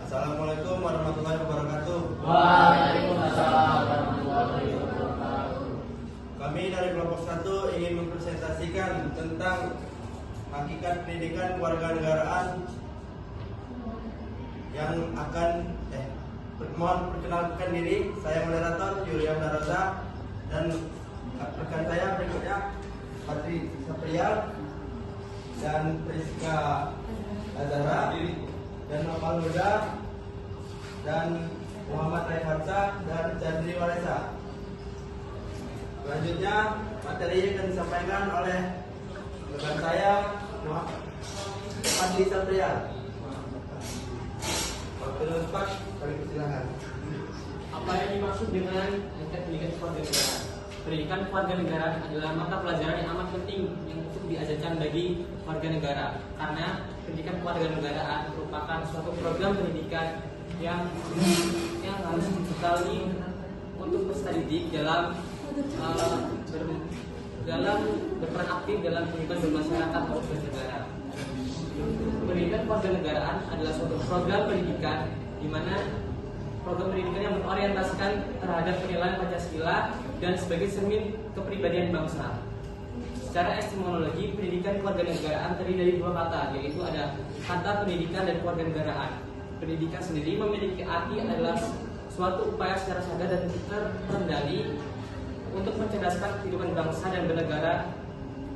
Assalamualaikum warahmatullahi wabarakatuh. Waalaikumsalam warahmatullahi wabarakatuh. Kami dari kelompok 1 ingin mempresentasikan tentang hakikat pendidikan kewarganegaraan yang akan mohon perkenalkan diri. Saya moderator Julian Darosa dan rekan saya berikutnya Patri Saprial dan Priska Azara dan Nopal Huda dan Muhammad Raifatsa dan Chandri Walesa. Selanjutnya materi akan disampaikan oleh rekan saya Patri Saprial. Waktu tepat, kami persilahkan. Apa yang dimaksud dengan pendidikan kewarganegaraan? Pendidikan kewarganegaraan adalah mata pelajaran yang amat penting yang untuk diajarkan bagi warga negara, karena pendidikan kewarganegaraan merupakan suatu program pendidikan yang harus dibekali untuk peserta didik dalam berperan aktif dalam kehidupan bermasyarakat maupun bernegara. Pendidikan kewarganegaraan adalah suatu program pendidikan di mana program pendidikan yang berorientasikan terhadap penilaian Pancasila dan sebagai cermin kepribadian bangsa. Secara epistemologi, pendidikan kewarganegaraan terdiri dari dua kata, yaitu ada kata pendidikan dan kewarganegaraan. Pendidikan sendiri memiliki arti adalah suatu upaya secara sadar dan terkendali untuk mencerdaskan kehidupan bangsa dan bernegara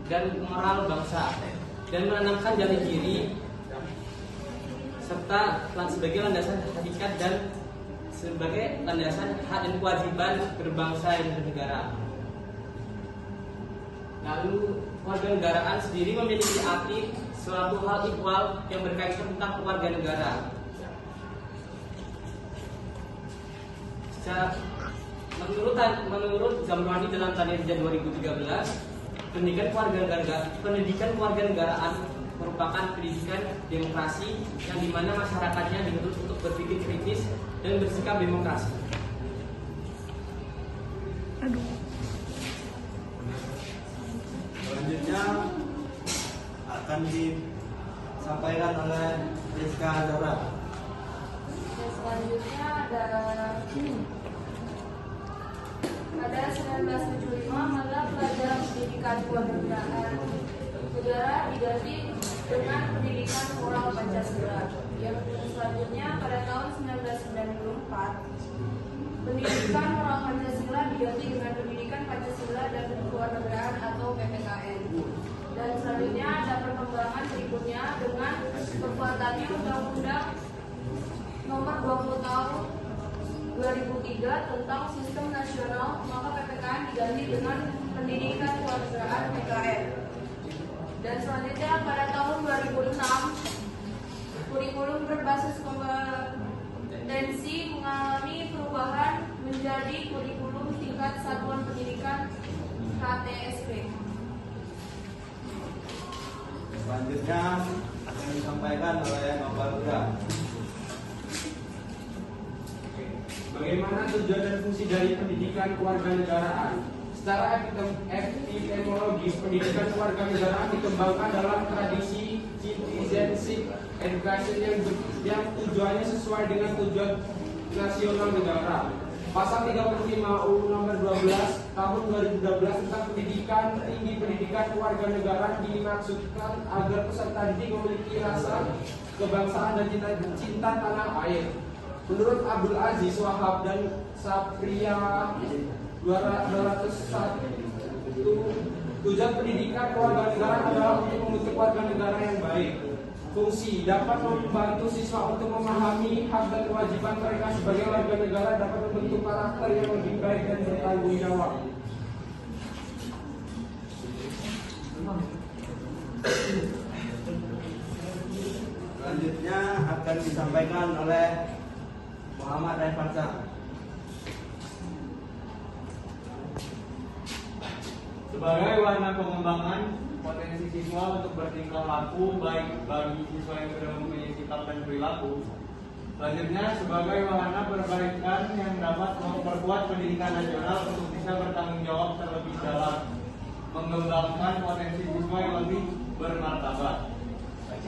dan moral bangsa, dan menanamkan jati diri serta sebagai landasan hakikat dan sebagai landasan hak dan kewajiban berbangsa dan bernegara. Lalu kewarganegaraan sendiri memiliki arti suatu hal ihwal yang berkaitan tentang kewarganegaraan. Menurut Zamrani dalam Kinerja 2013, pendidikan kewarganegaraan merupakan pendidikan demokrasi yang dimana masyarakatnya dituntut untuk berpikir kritis dan bersikap demokrasi. Selanjutnya akan disampaikan oleh Priska Azara. Selanjutnya pada 1975 mata pelajaran pendidikan kewarganegaraan negara diganti dengan pendidikan moral Pancasila. Yang selanjutnya pada tahun 1994 pendidikan moral Pancasila diganti dengan pendidikan Pancasila dan kewarganegaraan atau PPKN. Dan selanjutnya ada perkembangan berikutnya dengan berkuatannya Undang-Undang Nomor 20 Tahun 2003 tentang Sistem Nasional, maka PPKN diganti dengan Pendidikan Kewarganegaraan PKN. Dan selanjutnya pada tahun 2006 kurikulum berbasis kompetensi mengalami perubahan menjadi kurikulum tingkat satuan pendidikan KTSP. Selanjutnya akan disampaikan oleh Nopal Huda. Bagaimana tujuan dan fungsi dari pendidikan kewarganegaraan? Secara epistemologi, pendidikan kewarganegaraan dikembangkan dalam tradisi citizenship education yang tujuannya sesuai dengan tujuan nasional negara. Pasal 35 UU Nomor 12 Tahun 2012 tentang pendidikan tinggi pendidikan kewarganegaraan dimaksudkan agar peserta didik memiliki rasa kebangsaan dan cinta tanah air. Menurut Abdul Aziz Wahab dan Sapria 201, tujuan pendidikan kewarganegaraan adalah untuk membentuk warga negara yang baik. Fungsi dapat membantu siswa untuk memahami hak dan kewajiban mereka sebagai warga negara, dapat membentuk karakter yang lebih baik dan bertanggung jawab. Selanjutnya akan disampaikan oleh Muhammad Raifatsa. Sebagai warna pengembangan potensi siswa untuk bertingkah laku baik bagi siswa yang sudah mempunyai sikap dan perilaku. Selanjutnya sebagai wahana perbaikan yang dapat memperkuat pendidikan nasional untuk bisa bertanggung jawab terlebih dalam mengembangkan potensi siswa yang lebih bermartabat.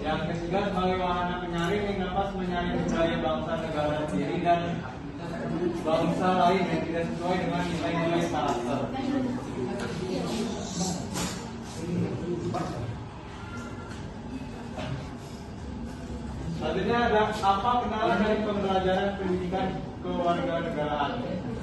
Yang ketiga sebagai wahana penyaring yang dapat menyaring budaya bangsa negara sendiri dan bangsa lain yang tidak sesuai dengan nilai-nilai karakter. Selanjutnya ada apa kendala dari pembelajaran pendidikan kewarganegaraan?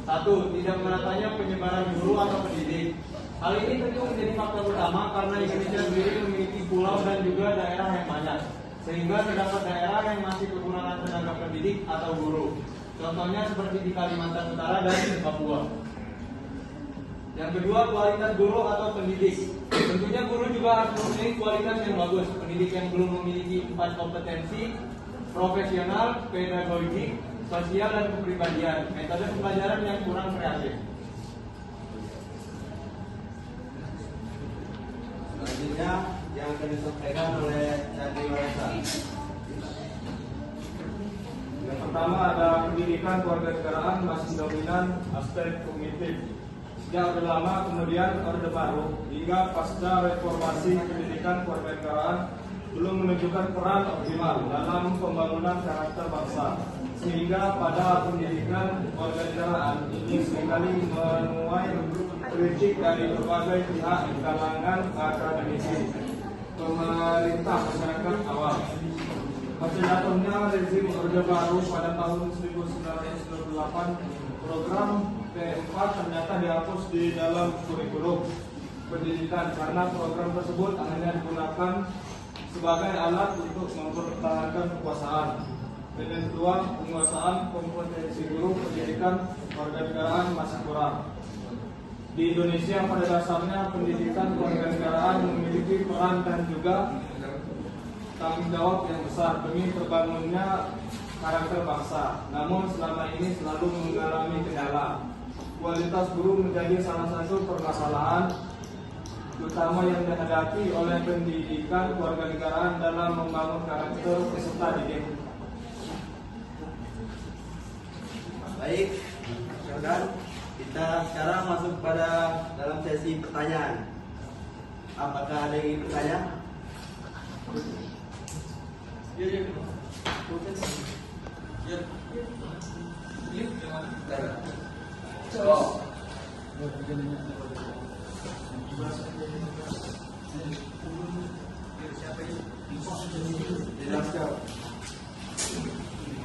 1. Tidak meratanya penyebaran guru atau pendidik. Hal ini tentu menjadi faktor utama karena Indonesia sendiri memiliki pulau dan juga daerah yang banyak, sehingga terdapat daerah yang masih kekurangan tenaga pendidik atau guru. Contohnya seperti di Kalimantan Utara dan Papua. Yang kedua, kualitas guru atau pendidik. Tentunya guru juga harus memiliki kualitas yang bagus. Pendidik yang belum memiliki 4 kompetensi, profesional, pedagogik, sosial, dan kepribadian. Metode pembelajaran yang kurang kreatif. Selanjutnya yang akan disampaikan oleh Chandri Waresa. Yang pertama ada pendidikan kewarganegaraan masih dominan aspek kognitif. Sejak Orde Lama kemudian Orde Baru hingga pasca reformasi pendidikan kewarganegaraan belum menunjukkan peran optimal dalam pembangunan karakter bangsa, sehingga pada pendidikan kewarganegaraan ini seringkali menuai kritik dari berbagai pihak di kalangan akademisi, pemerintah, masyarakat awam. Pasca jatuhnya rezim Orde Baru pada tahun 1998, program P4 ternyata dihapus di dalam kurikulum pendidikan karena program tersebut hanya digunakan sebagai alat untuk mempertahankan kekuasaan. Dengan kedua, penguasaan kompetensi guru pendidikan kewarganegaraan masih kurang. Di Indonesia pada dasarnya pendidikan kewarganegaraan memiliki peran dan juga tanggung jawab yang besar demi terbangunnya karakter bangsa. Namun selama ini selalu mengalami kendala. Kualitas guru menjadi salah satu permasalahan utama yang dihadapi oleh pendidikan kewarganegaraan dalam membangun karakter peserta didik. Baik, dan kita sekarang masuk pada dalam sesi pertanyaan. Apakah ada yang ingin bertanya?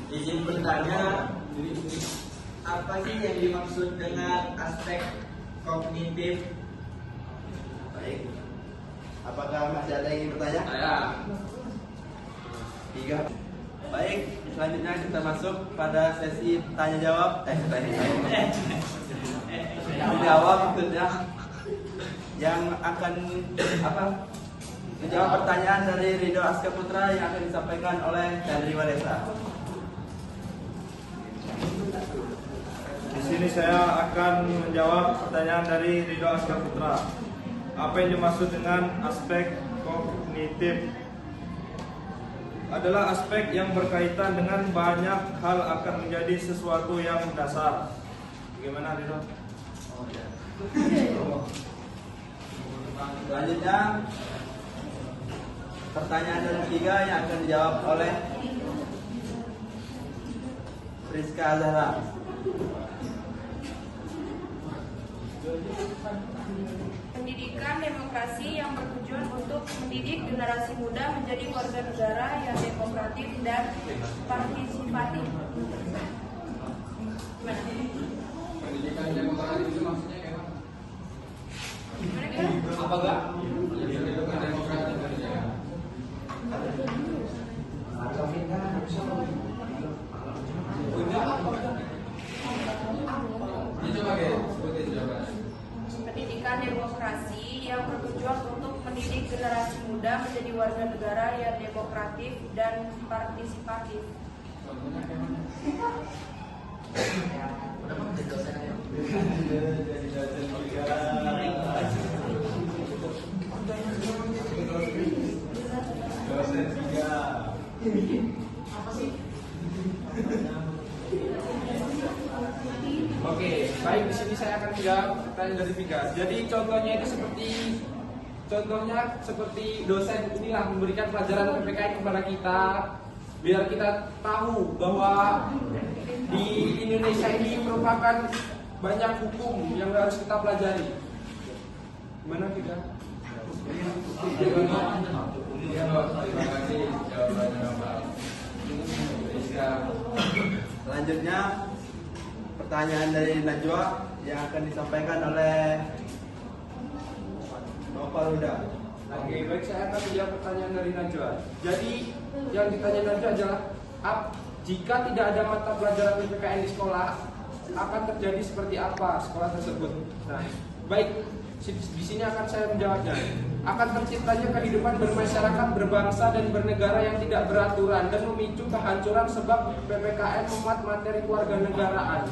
Izin bertanya, apa sih yang dimaksud dengan aspek kognitif? Baik. Apakah masih ada yang ingin bertanya? Ya. 3. Baik, selanjutnya kita masuk pada sesi tanya jawab. Jawab maksudnya yang akan menjawab pertanyaan dari Ridho Aska Putra yang akan disampaikan oleh Chandri Waresa. Di sini saya akan menjawab pertanyaan dari Ridho Aska Putra. Apa yang dimaksud dengan aspek kognitif? Adalah aspek yang berkaitan dengan banyak hal akan menjadi sesuatu yang dasar. Bagaimana, Ridho? Selanjutnya pertanyaan yang ketiga yang akan dijawab oleh Rizka Azhara. Pendidikan demokrasi yang bertujuan untuk mendidik generasi muda menjadi warga negara yang demokratis dan partisipatif. Gimana? Pendidikan demokratis itu maksudnya kayak apa? Gimana kan? Apa enggak? Pendidikan demokratis Indonesia. Coba sebutin jawabannya. Pendidikan demokrasi yang bertujuan untuk mendidik generasi muda menjadi warga negara yang demokratis dan partisipatif. Oke, baik, di sini saya akan menjawab pertanyaan dari Vika. Jadi contohnya itu seperti Contohnya seperti dosen inilah memberikan pelajaran PPKN kepada kita, biar kita tahu bahwa di Indonesia ini merupakan banyak hukum yang harus kita pelajari. Gimana kita? Terima kasih jawabannya Bapak. Selanjutnya pertanyaan dari Najwa yang akan disampaikan oleh Bapak Ruda. Oke, baik, saya akan menjawab pertanyaan dari Najwa. Jadi yang ditanya Najwa adalah jika tidak ada mata pelajaran PPKN di sekolah, akan terjadi seperti apa sekolah tersebut? Nah, baik, di sini akan saya menjawabnya. Akan terciptanya kehidupan bermasyarakat, berbangsa dan bernegara yang tidak beraturan dan memicu kehancuran sebab PPKN memuat materi kewarganegaraan.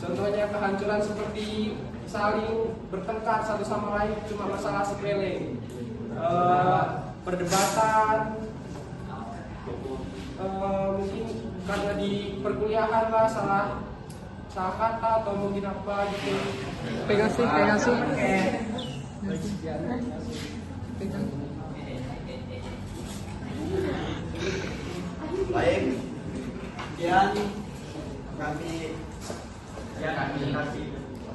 Contohnya kehancuran seperti saling bertengkar satu sama lain cuma masalah sepele, perdebatan, mungkin karena di perkuliahan lah salah kata atau mungkin apa gitu. Pegang sih. Baik, sekian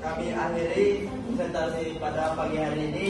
kami akhiri presentasi pada pagi hari ini.